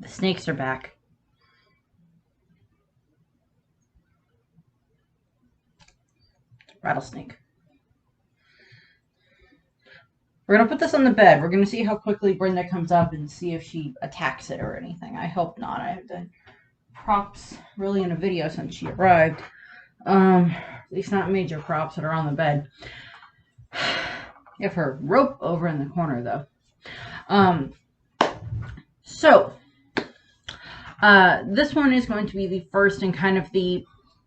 The snakes are back. Rattlesnake. We're going to put this on the bed. We're going to see how quickly Brenda comes up and see if she attacks it or anything. I hope not. I have done props really in a video since she arrived. At least not major props that are on the bed. You have her rope over in the corner, though. This one is going to be the first in kind of the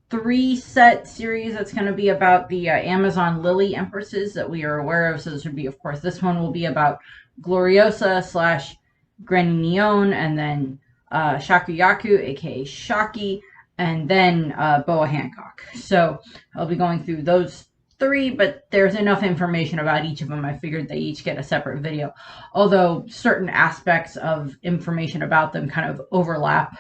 3-set series that's going to be about the Amazon Lily Empresses that we are aware of. So this would be, of course, this one will be about Gloriosa / Granny Neon, and then Shakuyaku, aka Shaki, and then Boa Hancock. So I'll be going through those 3, but there's enough information about each of them. I figured they each get a separate video, although certain aspects of information about them kind of overlap,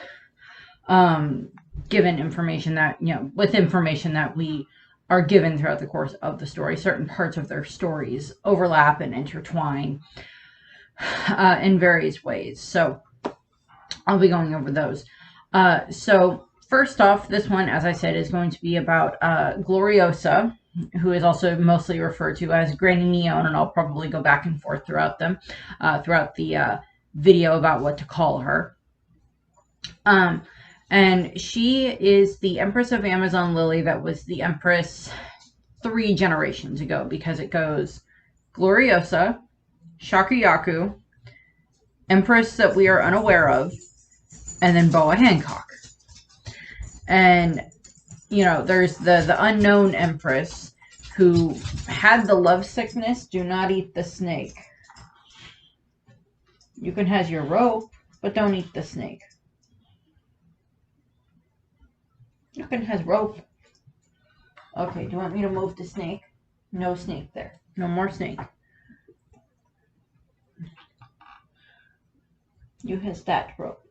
given information that, with information that we are given throughout the course of the story. Certain parts of their stories overlap and intertwine in various ways. So I'll be going over those. So first off, this one, as I said, is going to be about Gloriosa, who is also mostly referred to as Granny Neon, and I'll probably go back and forth throughout them, throughout the video about what to call her. And she is the Empress of Amazon Lily that was the Empress 3 generations ago, because it goes Gloriosa, Shakuyaku, Empress that we are unaware of, and then Boa Hancock. And, there's the unknown Empress who had the love sickness. Do not eat the snake. You can have your rope, but don't eat the snake. You can have rope. Okay, do you want me to move the snake? No snake there. No more snake. You has that rope.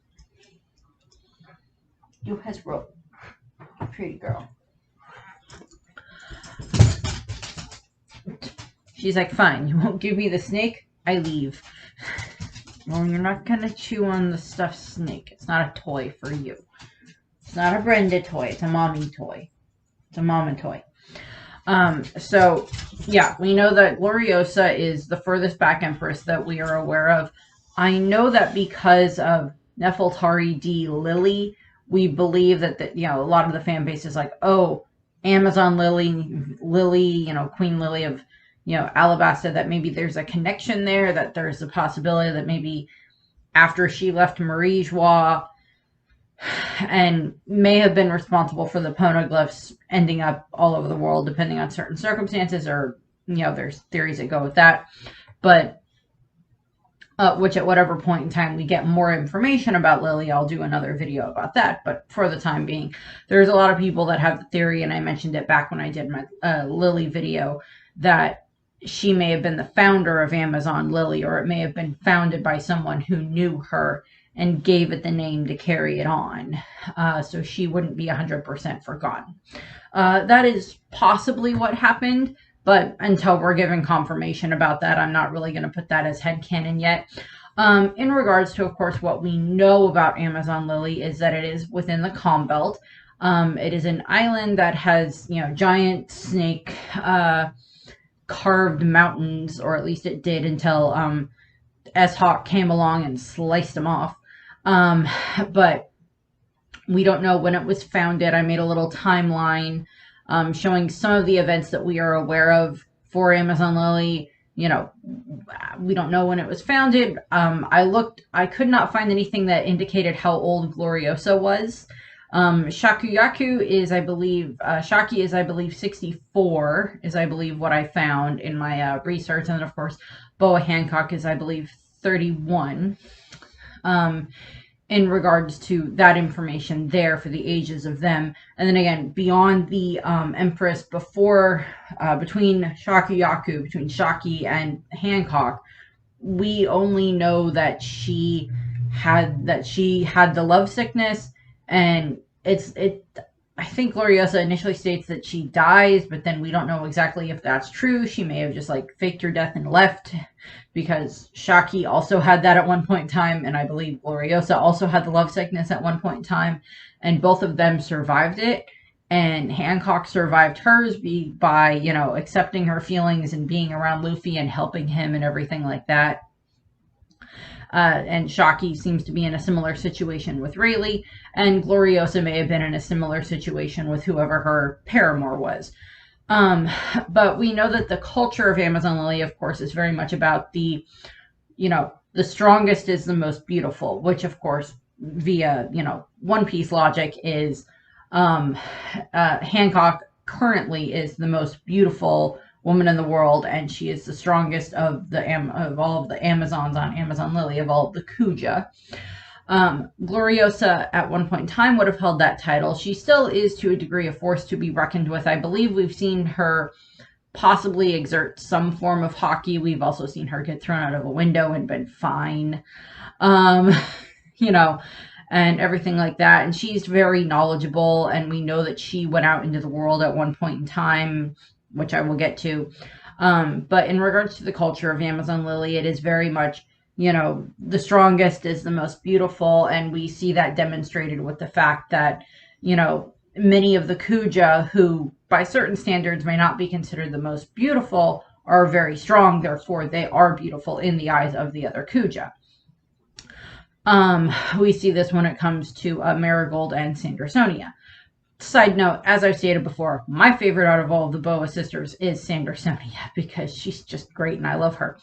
You has rope. Pretty girl. She's like, fine, you won't give me the snake? I leave. Well, you're not gonna chew on the stuffed snake. It's not a toy for you. It's not a Brenda toy. It's a mommy toy. It's a mama toy. So, yeah, we know that Gloriosa is the furthest back Empress that we are aware of. I know that because of Nefeltari D. Lily, we believe that, a lot of the fan base is like, oh, Amazon Lily, Queen Lily of, Alabasta, that maybe there's a connection there, that there's a possibility that maybe after she left Marie Joie and may have been responsible for the poneglyphs ending up all over the world, depending on certain circumstances, or, there's theories that go with that. But which at whatever point in time we get more information about Lily, I'll do another video about that. But for the time being, there's a lot of people that have the theory, and I mentioned it back when I did my Lily video, that she may have been the founder of Amazon Lily, or it may have been founded by someone who knew her and gave it the name to carry it on. So she wouldn't be 100% forgotten. That is possibly what happened. But until we're given confirmation about that, I'm not really going to put that as headcanon yet. In regards to, of course, what we know about Amazon Lily is that it is within the Calm Belt. It is an island that has, giant snake carved mountains, or at least it did until S-Hawk came along and sliced them off. But we don't know when it was founded. I made a little timeline showing some of the events that we are aware of for Amazon Lily. We don't know when it was founded. I could not find anything that indicated how old Gloriosa was. Shakuyaku is, I believe, Shaki is, I believe, 64, is, I believe, what I found in my research. And then, of course, Boa Hancock is, I believe, 31. In regards to that information there for the ages of them. And then again, beyond the Empress before, between Shaki and Hancock, we only know that she had the love sickness, and I think Gloriosa initially states that she dies, but then we don't know exactly if that's true. She may have just like faked her death and left, because Shaki also had that at one point in time, and I believe Gloriosa also had the love sickness at one point in time, and both of them survived it. And Hancock survived hers by, accepting her feelings and being around Luffy and helping him and everything like that. And Shaki seems to be in a similar situation with Rayleigh, and Gloriosa may have been in a similar situation with whoever her paramour was. But we know that the culture of Amazon Lily, of course, is very much about the strongest is the most beautiful, which, of course, via, One Piece logic is Hancock currently is the most beautiful woman in the world, and she is the strongest of all of the Amazons on Amazon Lily, of all of the Kuja. Gloriosa at one point in time would have held that title. She still is, to a degree, a force to be reckoned with. I believe we've seen her possibly exert some form of hockey. We've also seen her get thrown out of a window and been fine. You know, and everything like that. And she's very knowledgeable, and we know that she went out into the world at one point in time, which I will get to. But in regards to the culture of Amazon Lily, it is very much, the strongest is the most beautiful, and we see that demonstrated with the fact that, many of the Kuja, who by certain standards may not be considered the most beautiful, are very strong. Therefore, they are beautiful in the eyes of the other Kuja. We see this when it comes to Marigold and Sandersonia. Side note, as I've stated before, my favorite out of all of the Boa sisters is Sandersonia, because she's just great and I love her.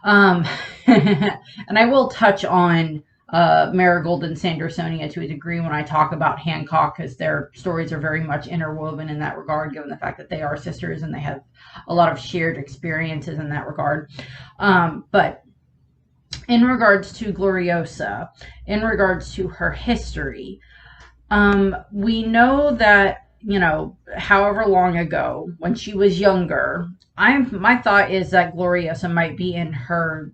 And I will touch on Marigold and Sandersonia to a degree when I talk about Hancock, because their stories are very much interwoven in that regard, given the fact that they are sisters and they have a lot of shared experiences in that regard. But in regards to Gloriosa, in regards to her history, we know that, however long ago, when she was younger, my thought is that Gloriosa might be in her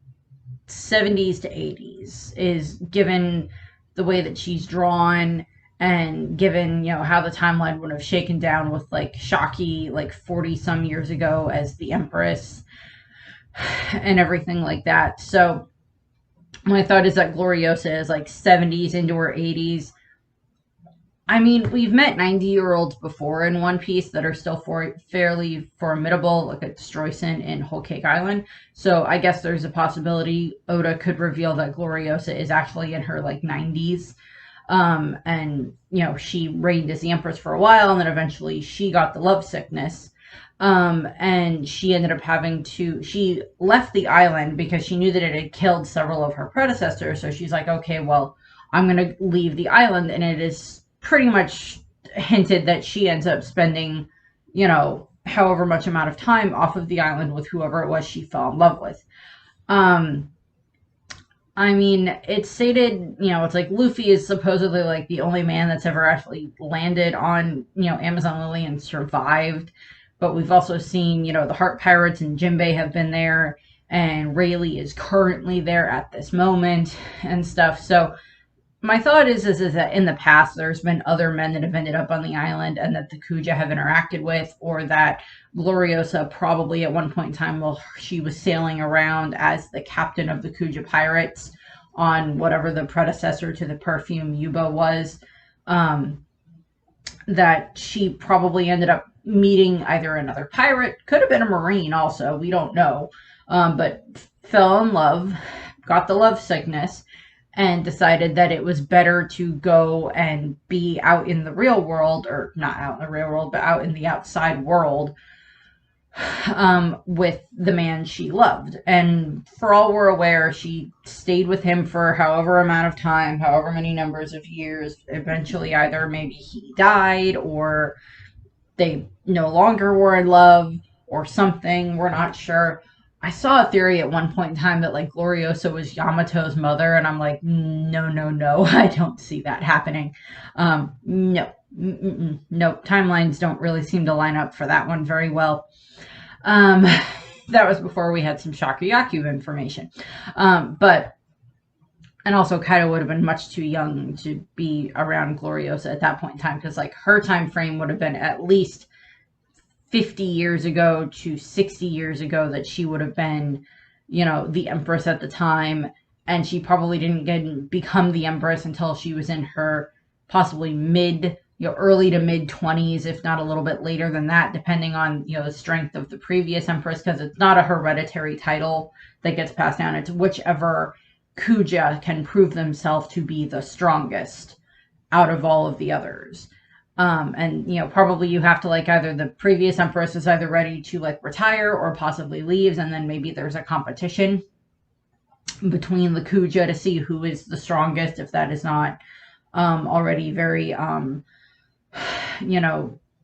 70s to 80s, is given the way that she's drawn, and given, how the timeline would have shaken down with like Shaki like 40 some years ago as the Empress and everything like that. So my thought is that Gloriosa is like 70s into her 80s. I mean, we've met 90-year-olds before in One Piece that are still fairly formidable, like a Stroyson in Whole Cake Island. So I guess there's a possibility Oda could reveal that Gloriosa is actually in her like 90s. And, she reigned as the Empress for a while, and then eventually she got the love sickness. And she ended up she left the island because she knew that it had killed several of her predecessors. So she's like, okay, well, I'm going to leave the island. And it is pretty much hinted that she ends up spending, however much amount of time off of the island with whoever it was she fell in love with. I mean, it's stated, it's like Luffy is supposedly like the only man that's ever actually landed on, Amazon Lily and survived. But we've also seen, the Heart Pirates and Jinbei have been there, and Rayleigh is currently there at this moment and stuff. So my thought is that in the past there's been other men that have ended up on the island and that the Kuja have interacted with, or that Gloriosa probably at one point in time, while she was sailing around as the captain of the Kuja pirates on whatever the predecessor to the perfume Yuba was, that she probably ended up meeting either another pirate, could have been a marine also, we don't know, but fell in love, got the love sickness, and decided that it was better to go and be out in the real world, or not out in the real world, but out in the outside world, with the man she loved. And for all we're aware, she stayed with him for however amount of time, however many numbers of years. Eventually, either maybe he died, or they no longer were in love, or something. We're not sure. I saw a theory at one point in time that like Gloriosa was Yamato's mother, and I'm like, no, I don't see that happening. No, timelines don't really seem to line up for that one very well. That was before we had some Shakuyaku information. But And also Kaido would have been much too young to be around Gloriosa at that point in time, because like her time frame would have been at least 50 years ago to 60 years ago that she would have been, the Empress at the time. And she probably didn't become the Empress until she was in her possibly early to mid 20s, if not a little bit later than that, depending on, the strength of the previous Empress, because it's not a hereditary title that gets passed down. It's whichever Kuja can prove themselves to be the strongest out of all of the others. And probably you have to like either the previous Empress is either ready to like retire or possibly leaves, and then maybe there's a competition between the Kuja to see who is the strongest, if that is not already very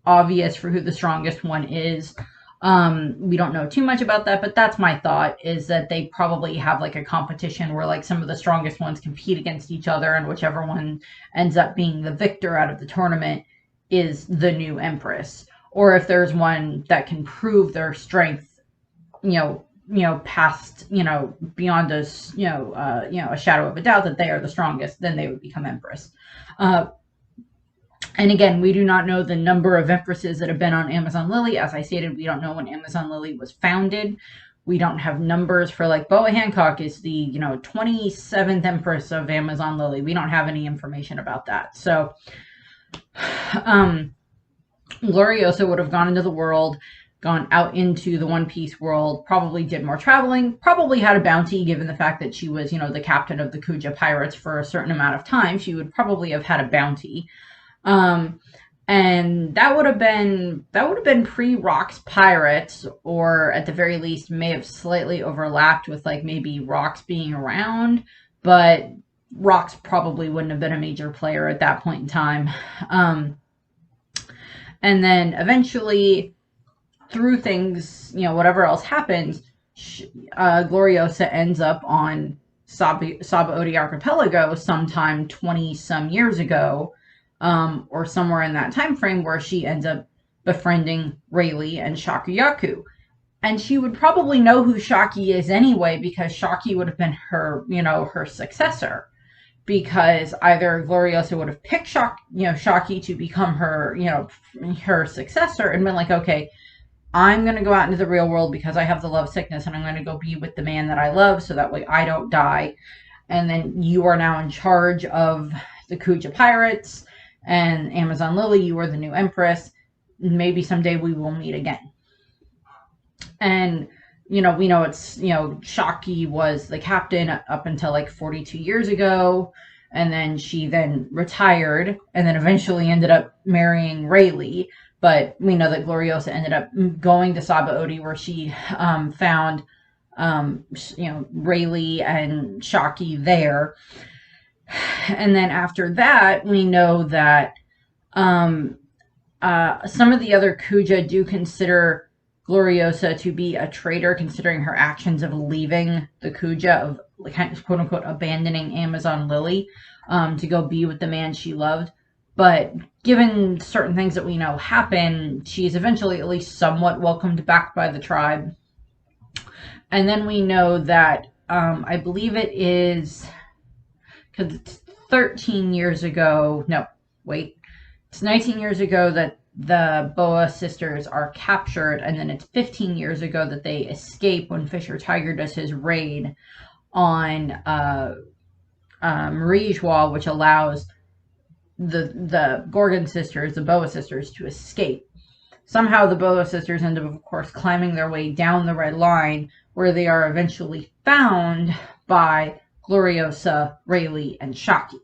obvious for who the strongest one is. We don't know too much about that, but that's my thought, is that they probably have like a competition where like some of the strongest ones compete against each other, and whichever one ends up being the victor out of the tournament is the new Empress. Or if there's one that can prove their strength, past, beyond us, a shadow of a doubt that they are the strongest, then they would become Empress. And again, we do not know the number of Empresses that have been on Amazon Lily. As I stated, we don't know when Amazon Lily was founded. We don't have numbers for like Boa Hancock is the, 27th Empress of Amazon Lily. We don't have any information about that. So, Gloriosa would have gone into the world, gone out into the One Piece world, probably did more traveling, probably had a bounty, given the fact that she was, the captain of the Kuja pirates for a certain amount of time. She would probably have had a bounty. And that would have been pre-Rock's Pirates, or at the very least may have slightly overlapped with like maybe Rock's being around, but Rock's probably wouldn't have been a major player at that point in time. And then eventually, through things, whatever else happens, Gloriosa ends up on Sabaody Archipelago sometime 20 some years ago, or somewhere in that time frame, where she ends up befriending Rayleigh and Shakuyaku. And she would probably know who Shaki is anyway, because Shaki would have been her, her successor. Because either Gloriosa would have picked Shaki to become her, her successor, and been like, okay, I'm going to go out into the real world because I have the love sickness, and I'm going to go be with the man that I love so that way I don't die. And then you are now in charge of the Kuja pirates, and Amazon Lily, you are the new Empress. Maybe someday we will meet again. And, we know it's, Shaki was the captain up until like 42 years ago. And then she then retired, and then eventually ended up marrying Rayleigh. But we know that Gloriosa ended up going to Sabaody, where she found, Rayleigh and Shaki there. And then after that, we know that some of the other Kuja do consider Gloriosa to be a traitor, considering her actions of leaving the Kuja, of quote unquote abandoning Amazon Lily to go be with the man she loved. But given certain things that we know happen, she's eventually at least somewhat welcomed back by the tribe. And then we know that I believe it is, because it's 13 years ago. No, wait. It's 19 years ago that the Boa sisters are captured, and then it's 15 years ago that they escape when Fisher Tiger does his raid on Marie-Joie, which allows the Gorgon sisters, the Boa sisters, to escape. Somehow the Boa sisters end up, of course, climbing their way down the Red Line, where they are eventually found by Gloriosa, Rayleigh, and Shaki.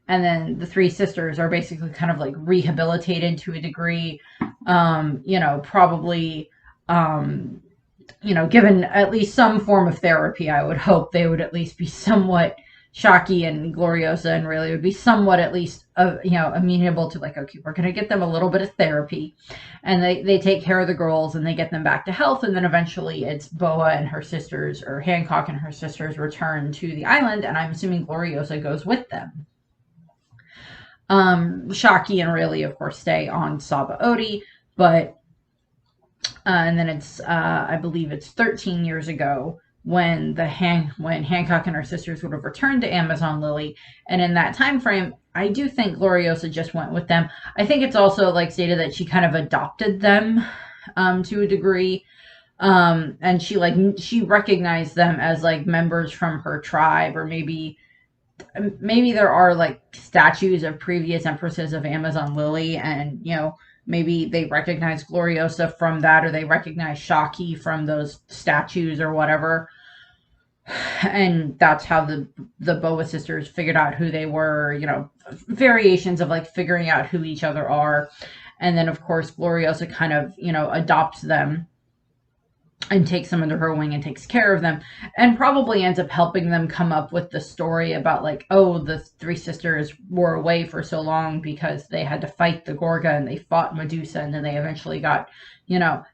And then the three sisters are basically kind of like rehabilitated to a degree, probably, given at least some form of therapy. I would hope they would at least be somewhat, Shaki and Gloriosa and Rayleigh would be somewhat at least, amenable to like, okay, we're going to get them a little bit of therapy. And they take care of the girls and they get them back to health. And then eventually it's Boa and her sisters, or Hancock and her sisters, return to the island. And I'm assuming Gloriosa goes with them. Shaki and Rayleigh, of course, stay on Sabaody, but and then it's I believe it's 13 years ago when Hancock and her sisters would have returned to Amazon Lily. And in that time frame, I do think Gloriosa just went with them. I think it's also like stated that she kind of adopted them to a degree. And she recognized them as like members from her tribe, or maybe there are like statues of previous empresses of Amazon Lily, and maybe they recognize Gloriosa from that, or they recognize Shaki from those statues or whatever. And that's how the Boa sisters figured out who they were, variations of like figuring out who each other are. And then of course Gloriosa kind of, adopts them and takes them under her wing and takes care of them, and probably ends up helping them come up with the story about like, oh, the three sisters were away for so long because they had to fight the Gorga and they fought Medusa, and then they eventually got,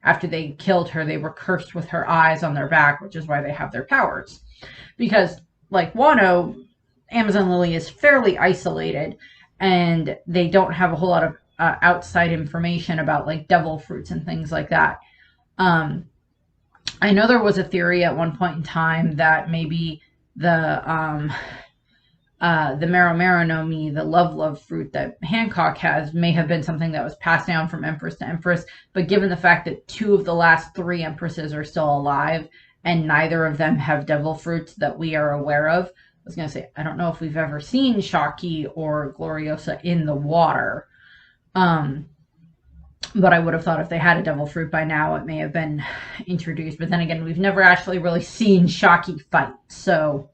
after they killed her, they were cursed with her eyes on their back, which is why they have their powers. Because like Wano, Amazon Lily is fairly isolated, and they don't have a whole lot of outside information about like devil fruits and things like that. I know there was a theory at one point in time that maybe the Mero Mero no Mi, the love fruit that Hancock has, may have been something that was passed down from empress to empress. But given the fact that 2 of the last 3 empresses are still alive, and neither of them have devil fruits that we are aware of, I was going to say, I don't know if we've ever seen Shaki or Gloriosa in the water. But I would have thought if they had a devil fruit by now, it may have been introduced. But then again, we've never actually really seen Shaki fight. So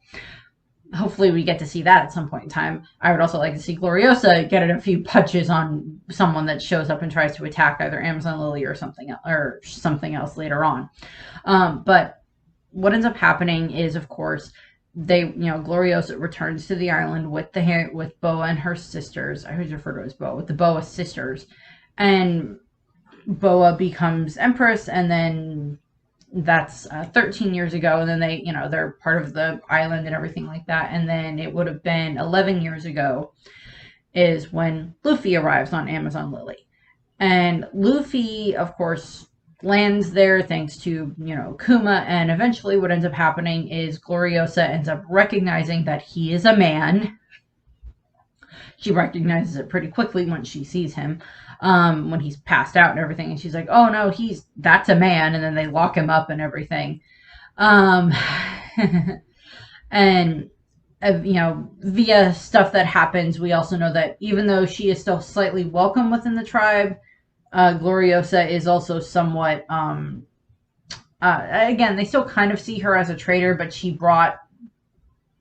hopefully we get to see that at some point in time. I would also like to see Gloriosa get a few punches on someone that shows up and tries to attack either Amazon Lily or something else later on. But what ends up happening is, of course, Gloriosa returns to the island with Boa and her sisters. I always refer to her as Boa, with the Boa sisters. And Boa becomes empress, and then that's 13 years ago, and then they're part of the island and everything like that. And then it would have been 11 years ago is when Luffy arrives on Amazon Lily. And Luffy, of course, lands there thanks to, Kuma, and eventually what ends up happening is Gloriosa ends up recognizing that he is a man. She recognizes it pretty quickly when she sees him, when he's passed out and everything. And she's like, oh no, that's a man. And then they lock him up and everything. And, via stuff that happens, we also know that even though she is still slightly welcome within the tribe, Gloriosa is also somewhat, again, they still kind of see her as a traitor, but she brought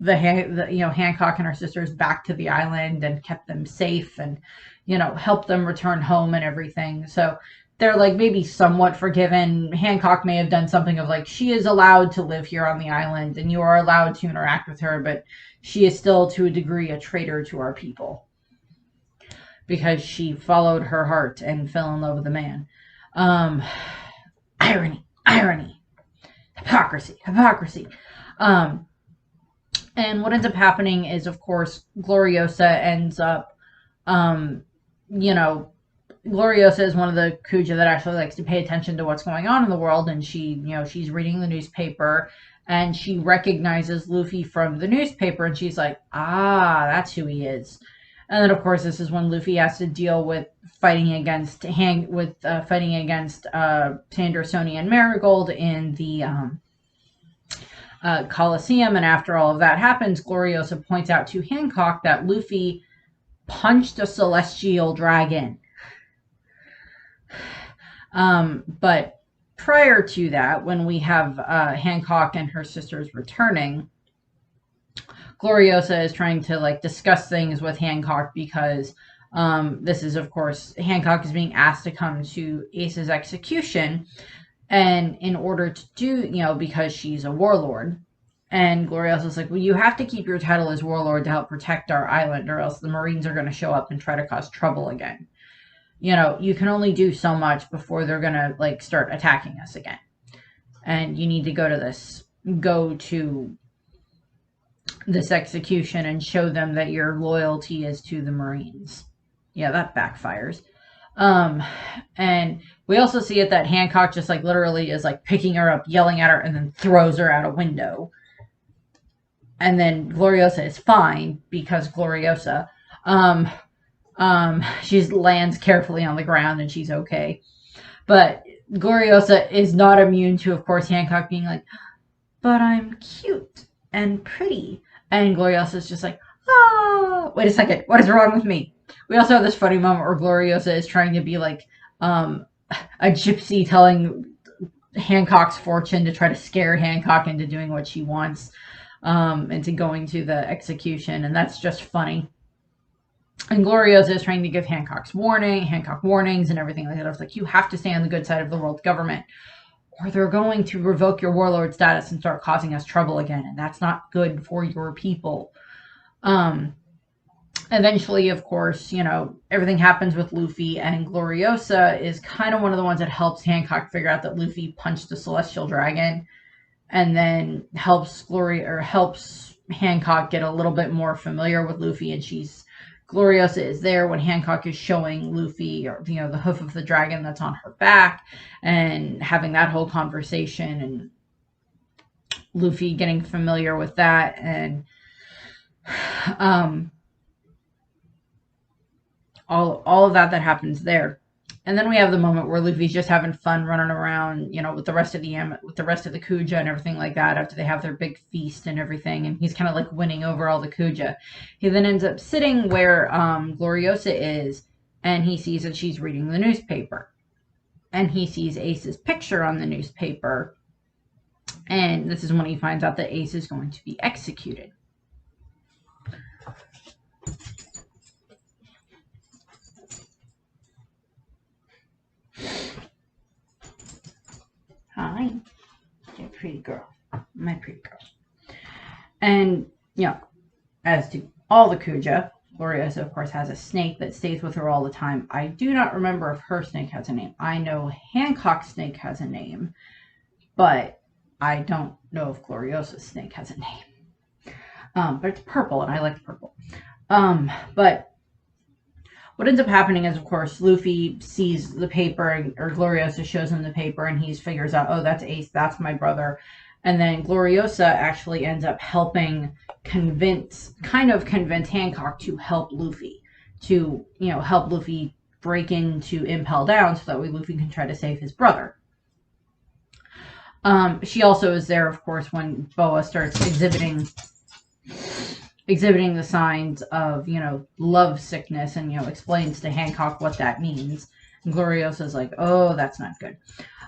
Hancock and her sisters back to the island and kept them safe, and helped them return home and everything. So they're like maybe somewhat forgiven. Hancock may have done something of like, she is allowed to live here on the island and you are allowed to interact with her, but she is still to a degree a traitor to our people because she followed her heart and fell in love with a man. Irony, hypocrisy. And what ends up happening is, of course, Gloriosa ends up, Gloriosa is one of the Kuja that actually likes to pay attention to what's going on in the world. And she, she's reading the newspaper and she recognizes Luffy from the newspaper. And she's like, that's who he is. And then, of course, this is when Luffy has to deal with fighting against Sandor, Sony, and Marigold in the Colosseum. And after all of that happens, Gloriosa points out to Hancock that Luffy punched a celestial dragon. But prior to that, when we have Hancock and her sisters returning, Gloriosa is trying to discuss things with Hancock because this is, of course, Hancock is being asked to come to Ace's execution, and in order to do, because she's a warlord. And Gloriosa's like, well, you have to keep your title as warlord to help protect our island, or else the Marines are going to show up and try to cause trouble again. You can only do so much before they're going to start attacking us again. And you need to go to this execution and show them that your loyalty is to the Marines. Yeah, that backfires. And We also see it that Hancock just like literally is like picking her up, yelling at her, and then throws her out a window. And then Gloriosa is fine because Gloriosa. Um, she lands carefully on the ground and she's okay. But Gloriosa is not immune to, of course, Hancock being like, but I'm cute and pretty. And Gloriosa's just like, ah, wait a second, what is wrong with me? We also have this funny moment where Gloriosa is trying to be like a gypsy telling Hancock's fortune to try to scare Hancock into doing what she wants, into going to the execution, and that's just funny. And Gloriosa is trying to give Hancock warnings and everything like that. I was like, you have to stay on the good side of the world government, or they're going to revoke your warlord status and start causing us trouble again, and that's not good for your people. Eventually, of course, everything happens with Luffy, and Gloriosa is kind of one of the ones that helps Hancock figure out that Luffy punched the Celestial Dragon, and then helps Hancock get a little bit more familiar with Luffy, and Gloriosa is there when Hancock is showing Luffy, or the hoof of the dragon that's on her back, and having that whole conversation, and Luffy getting familiar with that, and all of that happens there. And then we have the moment where Luffy's just having fun running around, with the rest of the Kuja and everything like that after they have their big feast and everything, and he's kind of like winning over all the Kuja. He then ends up sitting where Gloriosa is, and he sees that she's reading the newspaper. And he sees Ace's picture on the newspaper, and this is when he finds out that Ace is going to be executed. Hi, you're a pretty girl. My pretty girl. And, as to all the Kuja, Gloriosa, of course, has a snake that stays with her all the time. I do not remember if her snake has a name. I know Hancock's snake has a name, but I don't know if Gloriosa's snake has a name. But it's purple, and I like purple. But what ends up happening is, of course, Luffy sees the paper, or Gloriosa shows him the paper, and he figures out, oh, that's Ace, that's my brother. And then Gloriosa actually ends up helping convince Hancock to help Luffy, to, help Luffy break into Impel Down so that way Luffy can try to save his brother. She also is there, of course, when Boa starts exhibiting the signs of, love sickness, and, explains to Hancock what that means. And Gloriosa's like, oh, that's not good.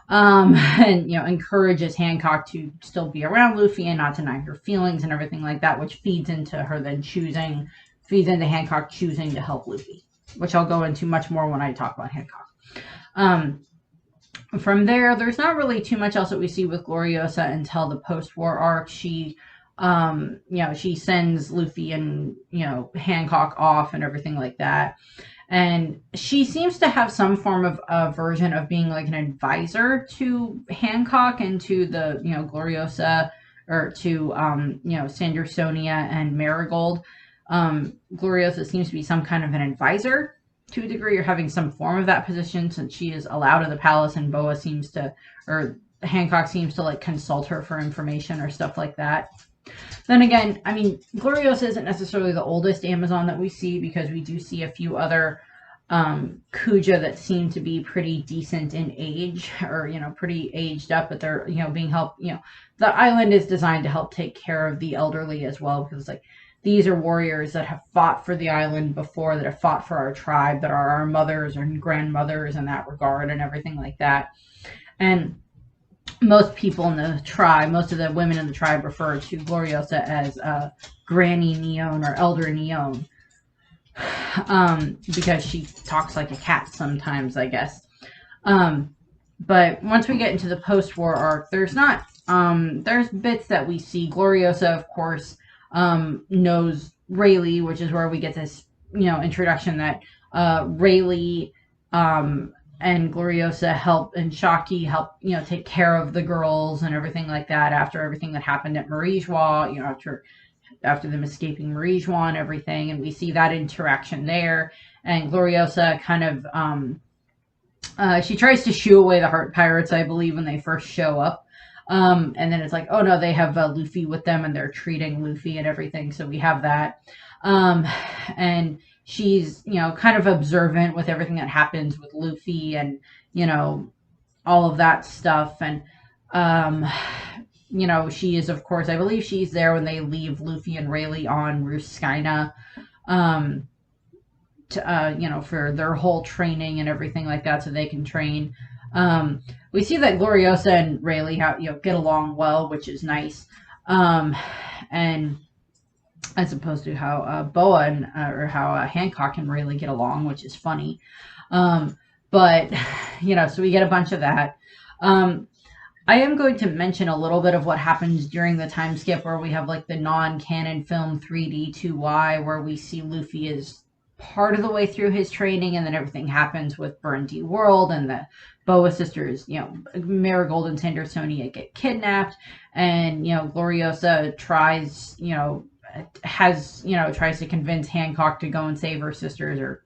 And, encourages Hancock to still be around Luffy and not deny her feelings and everything like that, which feeds into Hancock choosing to help Luffy, which I'll go into much more when I talk about Hancock. From there's not really too much else that we see with Gloriosa until the post-war arc. She sends Luffy and, Hancock off and everything like that. And she seems to have some form of a version of being like an advisor to Hancock and to the, Gloriosa, or to, Sandersonia and Marigold. Gloriosa seems to be some kind of an advisor to a degree, or having some form of that position, since she is allowed in the palace, and Hancock seems to like consult her for information or stuff like that. Then again, I mean, Gloriosa isn't necessarily the oldest Amazon that we see, because we do see a few other Kuja that seem to be pretty decent in age, or, pretty aged up, but they're, being helped, the island is designed to help take care of the elderly as well, because like, these are warriors that have fought for the island before, that have fought for our tribe, that are our mothers and grandmothers in that regard and everything like that. And most people in the tribe, most of the women in the tribe, refer to Gloriosa as Granny Neon or Elder Neon, because she talks like a cat sometimes, I guess. But once we get into the post-war arc, there's bits that we see. Gloriosa, of course, knows Rayleigh, which is where we get this, introduction that Rayleigh and Gloriosa help, and Shaki help, take care of the girls and everything like that after everything that happened at Marijois, after them escaping Marijois and everything. And we see that interaction there. And Gloriosa kind of She tries to shoo away the heart pirates, I believe, when they first show up. And then it's like, oh no, they have Luffy with them and they're treating Luffy and everything. So we have that. Um, and she's, kind of observant with everything that happens with Luffy and, all of that stuff. And, um, she is, of course, I believe she's there when they leave Luffy and Rayleigh on Ruskina. Um, for their whole training and everything like that, so they can train. We see that Gloriosa and Rayleigh get along well, which is nice. And as opposed to how Boa and or how Hancock and Rayleigh get along, which is funny. But so we get a bunch of that. I am going to mention a little bit of what happens during the time skip where we have like the non-canon film 3D2Y, where we see Luffy is part of the way through his training, and then everything happens with Burndy World and the Boa sisters, Marigold and Sandersonia get kidnapped, and Gloriosa tries, tries to convince Hancock to go and save her sisters, or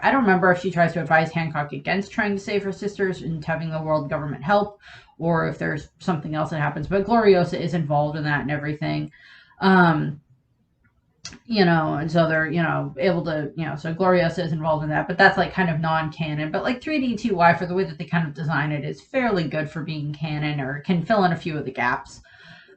I don't remember if she tries to advise Hancock against trying to save her sisters and having the world government help, or if there's something else that happens. But Gloriosa is involved in that and everything. And so they're, able to, so Gloriosa is involved in that, but that's like kind of non-canon. But like 3D2Y, for the way that they kind of design it, is fairly good for being canon, or can fill in a few of the gaps.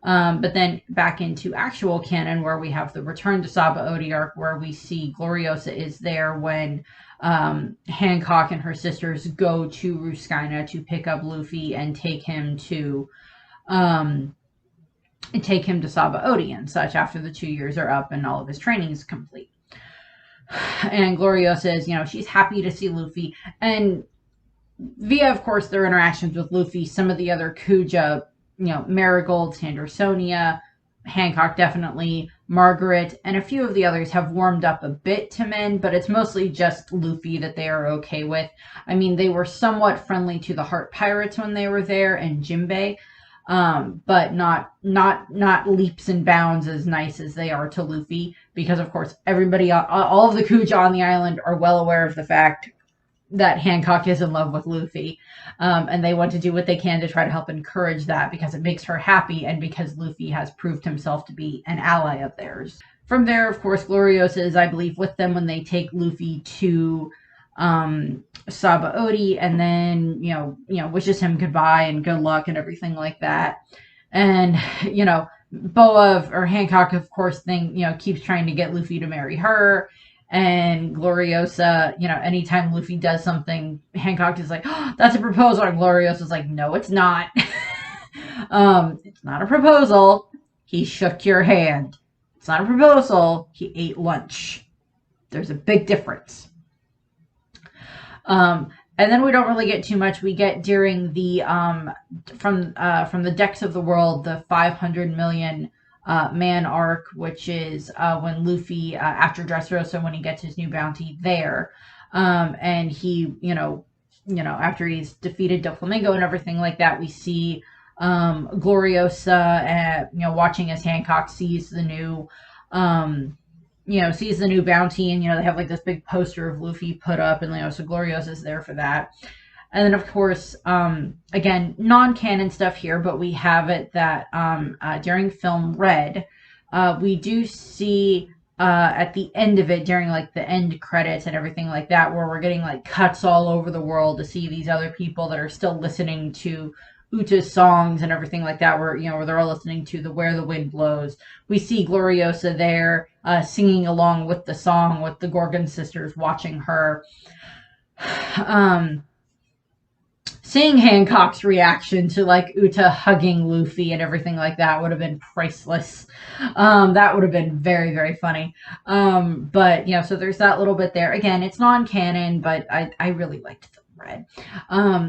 But then back into actual canon, where we have the Return to Sabaody arc, where we see Gloriosa is there when Hancock and her sisters go to Ruskina to pick up Luffy and take him to Sabaody and such, after the 2 years are up and all of his training is complete. And Gloriosa is, she's happy to see Luffy. And via, of course, their interactions with Luffy, some of the other Kuja, Marigold, Sandersonia, Hancock definitely, Margaret, and a few of the others have warmed up a bit to men, but it's mostly just Luffy that they are okay with. I mean, they were somewhat friendly to the Heart Pirates when they were there, and Jinbei, but not leaps and bounds as nice as they are to Luffy, because of course everybody, all of the Kuja on the island are well aware of the fact that Hancock is in love with Luffy, and they want to do what they can to try to help encourage that, because it makes her happy and because Luffy has proved himself to be an ally of theirs. From there, of course, Gloriosa is, I believe, with them when they take Luffy to Sabaody, and then wishes him goodbye and good luck and everything like that. And Boa or Hancock, of course, keeps trying to get Luffy to marry her. And Gloriosa, anytime Luffy does something, Hancock is like, oh, that's a proposal. And Gloriosa's like, no, it's not. It's not a proposal. He shook your hand. It's not a proposal. He ate lunch. There's a big difference. And then we don't really get too much. We get during the from the decks of the world, the 500 million man arc, which is when Luffy, after Dressrosa, when he gets his new bounty there, and he, after he's defeated Doflamingo and everything like that, we see Gloriosa, watching as Hancock sees the new bounty, and they have like this big poster of Luffy put up, and so Gloriosa's there for that. And then, of course, again, non-canon stuff here, but we have it that during film Red, we do see at the end of it, during like the end credits and everything like that, where we're getting like cuts all over the world to see these other people that are still listening to Uta's songs and everything like that, where they're all listening to the Where the Wind Blows. We see Gloriosa there singing along with the song, with the Gorgon sisters watching her. Seeing Hancock's reaction to like Uta hugging Luffy and everything like that would have been priceless. That would have been very, very funny. But so there's that little bit there. Again, it's non-canon, but I really liked Film Red.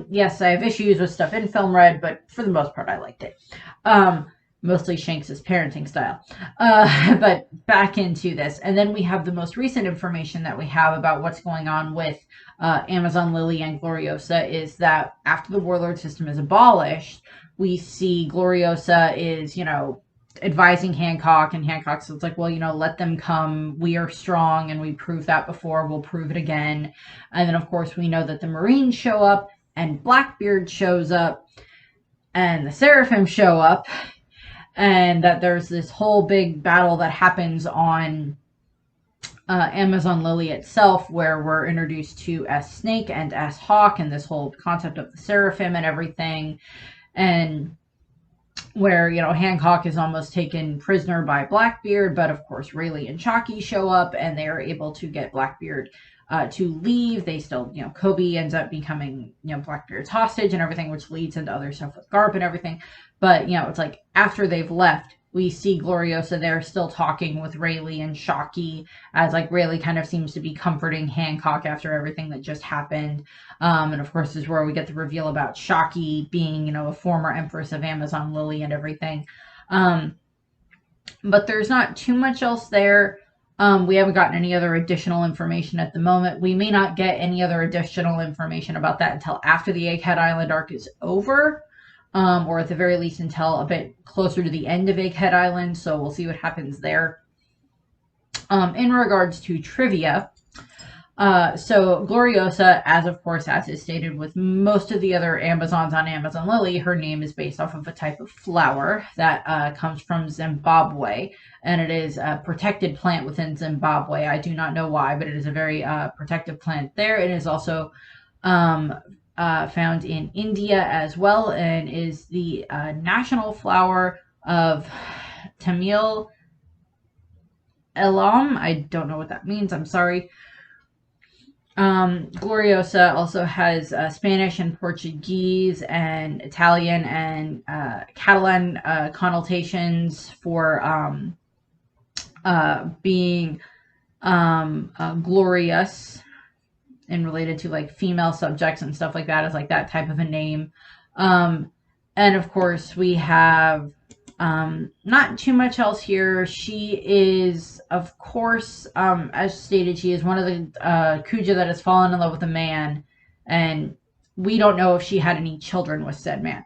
Yes, I have issues with stuff in Film Red, but for the most part, I liked it. Mostly Shanks's parenting style. But back into this. And then we have the most recent information that we have about what's going on with Amazon Lily and Gloriosa is that after the warlord system is abolished, we see Gloriosa is, advising Hancock, and Hancock says like, well, let them come. We are strong, and we proved that before. We'll prove it again. And then, of course, we know that the Marines show up, and Blackbeard shows up, and the Seraphim show up, and that there's this whole big battle that happens on Amazon Lily itself, where we're introduced to S Snake and S Hawk, and this whole concept of the Seraphim and everything, and where, Hancock is almost taken prisoner by Blackbeard, but of course Rayleigh and Shockey show up, and they are able to get Blackbeard to leave. They still, Kobe ends up becoming, Blackbeard's hostage and everything, which leads into other stuff with Garp and everything. But, it's like after they've left, we see Gloriosa there still talking with Rayleigh and Shockey, as like Rayleigh kind of seems to be comforting Hancock after everything that just happened. And of course, this is where we get the reveal about Shockey being, a former Empress of Amazon Lily and everything. But there's not too much else there. We haven't gotten any other additional information at the moment. We may not get any other additional information about that until after the Egghead Island arc is over. Or at the very least until a bit closer to the end of Egghead Island, so we'll see what happens there. In regards to trivia, so Gloriosa, as is stated with most of the other Amazons on Amazon Lily, her name is based off of a type of flower that comes from Zimbabwe, and it is a protected plant within Zimbabwe. I do not know why, but it is a very protective plant there. It is also found in India as well, and is the national flower of Tamil Elam. I don't know what that means. I'm sorry. Gloriosa also has Spanish and Portuguese and Italian and Catalan connotations for being glorious, and related to like female subjects and stuff like that, is like that type of a name. And of course we have not too much else here. She is, of course, as stated, she is one of the Kuja that has fallen in love with a man, and we don't know if she had any children with said man.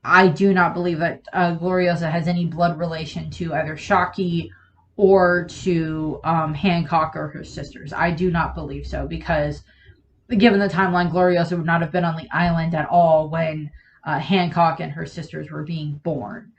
I do not believe that Gloriosa has any blood relation to either Shockey or to Hancock or her sisters. I do not believe so, because given the timeline, Gloriosa would not have been on the island at all when Hancock and her sisters were being born.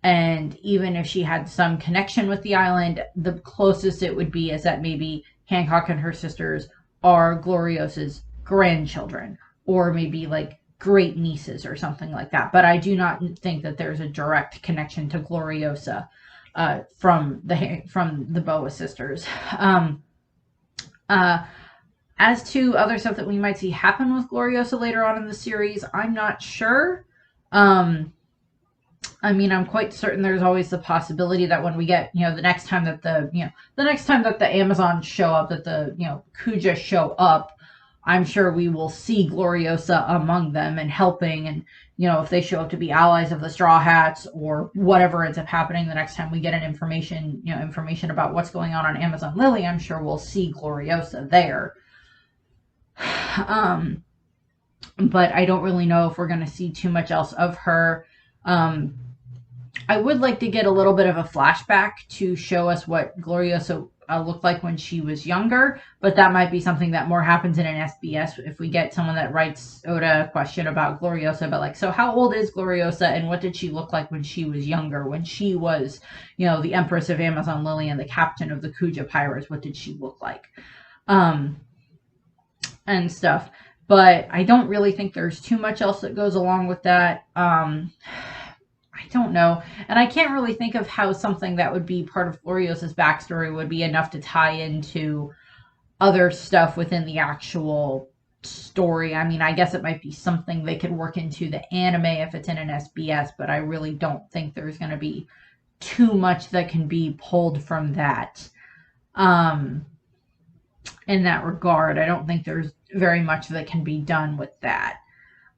And even if she had some connection with the island, the closest it would be is that maybe Hancock and her sisters are Gloriosa's grandchildren, or maybe like great nieces or something like that. But I do not think that there's a direct connection to Gloriosa from the Boa sisters. As to other stuff that we might see happen with Gloriosa later on in the series, I'm not sure. I'm quite certain there's always the possibility that when we get, the next time that the Amazons show up, that the, Kuja show up, I'm sure we will see Gloriosa among them and helping, and, if they show up to be allies of the Straw Hats or whatever ends up happening the next time we get information about what's going on Amazon Lily, I'm sure we'll see Gloriosa there. But I don't really know if we're going to see too much else of her. I would like to get a little bit of a flashback to show us what Gloriosa looked like when she was younger, but that might be something that more happens in an SBS if we get someone that writes Oda a question about Gloriosa, but like, so how old is Gloriosa and what did she look like when she was younger, when she was, the Empress of Amazon Lily and the captain of the Kuja Pirates? What did she look like? And stuff. But I don't really think there's too much else that goes along with that. I don't know. And I can't really think of how something that would be part of Gloriosa's backstory would be enough to tie into other stuff within the actual story. I guess it might be something they could work into the anime if it's in an SBS, but I really don't think there's going to be too much that can be pulled from that. In that regard, I don't think there's very much that can be done with that.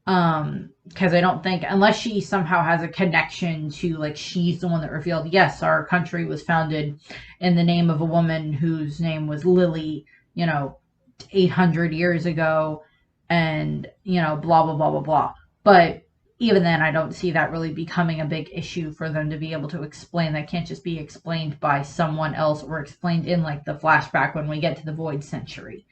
Because I don't think, unless she somehow has a connection to, like, she's the one that revealed, yes, our country was founded in the name of a woman whose name was Lily, 800 years ago, and, blah, blah, blah, blah, blah. But even then, I don't see that really becoming a big issue for them to be able to explain. That can't just be explained by someone else or explained in like the flashback when we get to the Void Century.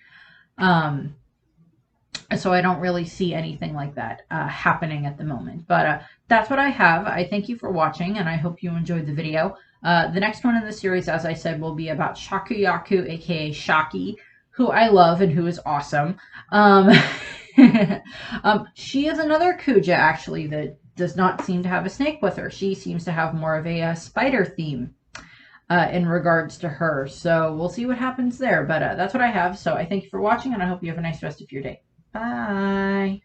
So I don't really see anything like that happening at the moment. But that's what I have. I thank you for watching, and I hope you enjoyed the video. The next one in the series, as I said, will be about Shakuyaku, aka Shaki, who I love and who is awesome. She is another Kuja, actually, that does not seem to have a snake with her. She seems to have more of a spider theme in regards to her. So we'll see what happens there. But that's what I have. So I thank you for watching, and I hope you have a nice rest of your day. Bye.